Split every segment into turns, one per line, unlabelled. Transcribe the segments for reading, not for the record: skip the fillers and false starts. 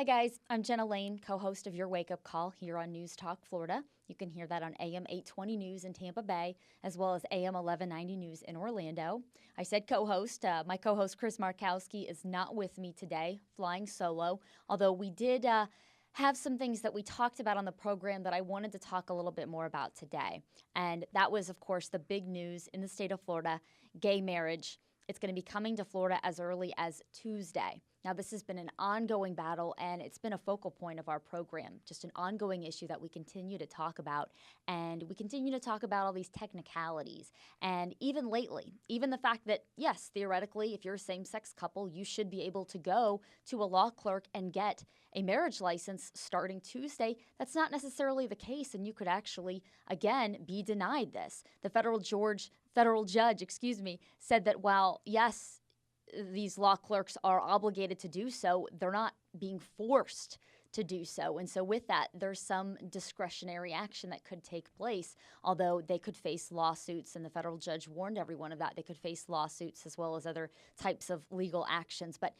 Hi guys, I'm Jenna Laine, co-host of Your Wake Up Call here on News Talk Florida. You can hear that on AM 820 News in Tampa Bay, as well as AM 1190 News in Orlando. I said co-host. My co-host Chris Markowski is not with me today, flying solo, although we did have some things that we talked about on the program that I wanted to talk a little bit more about today. And that was, of course, the big news in the state of Florida, gay marriage. It's going to be coming to Florida as early as Tuesday. Now, this has been an ongoing battle, and it's been a focal point of our program, just an ongoing issue that we continue to talk about. And we continue to talk about all these technicalities. And even lately, even the fact that, yes, theoretically, if you're a same-sex couple, you should be able to go to a law clerk and get a marriage license starting Tuesday. That's not necessarily the case, and you could actually, again, be denied this. The federal judge, said that while, yes, these law clerks are obligated to do so, they're not being forced to do so. And so with that, there's some discretionary action that could take place, although they could face lawsuits, and the federal judge warned everyone of that. They could face lawsuits as well as other types of legal actions. But,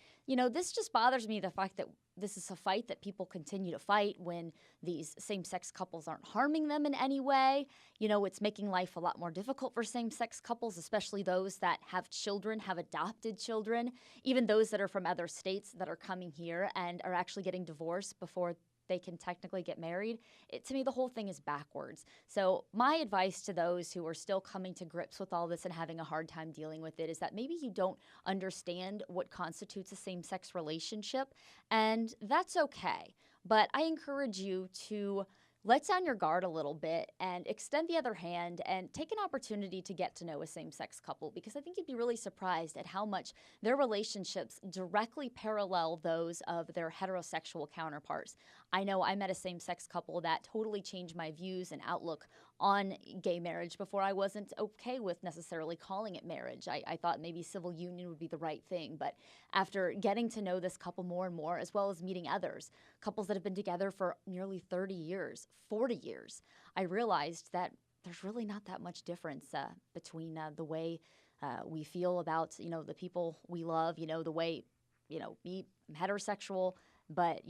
this just bothers me, the fact that this is a fight that people continue to fight when these same-sex couples aren't harming them in any way. It's making life a lot more difficult for same-sex couples, especially those that have children, have adopted children, even those that are from other states that are coming here and are actually getting divorced before they can technically get married. To me, the whole thing is backwards. So my advice to those who are still coming to grips with all this and having a hard time dealing with it is that maybe you don't understand what constitutes a same-sex relationship, and that's okay. But I encourage you to let down your guard a little bit and extend the other hand and take an opportunity to get to know a same-sex couple, because I think you'd be really surprised at how much their relationships directly parallel those of their heterosexual counterparts. I know I met a same-sex couple that totally changed my views and outlook on gay marriage. Before, I wasn't okay with necessarily calling it marriage. I thought maybe civil union would be the right thing. But after getting to know this couple more and more, as well as meeting others, couples that have been together for nearly 30 years, 40 years, I realized that there's really not that much difference between the way we feel about, the people we love, the way, me, I'm heterosexual, but,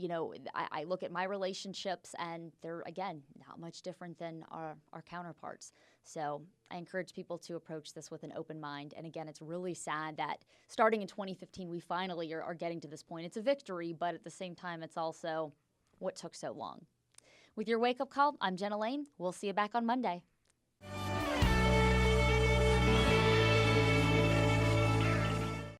I look at my relationships and they're, again, not much different than our counterparts. So I encourage people to approach this with an open mind. And again, it's really sad that starting in 2015, we finally are getting to this point. It's a victory, but at the same time, it's also what took so long. With your wake-up call, I'm Jenna Laine. We'll see you back on Monday.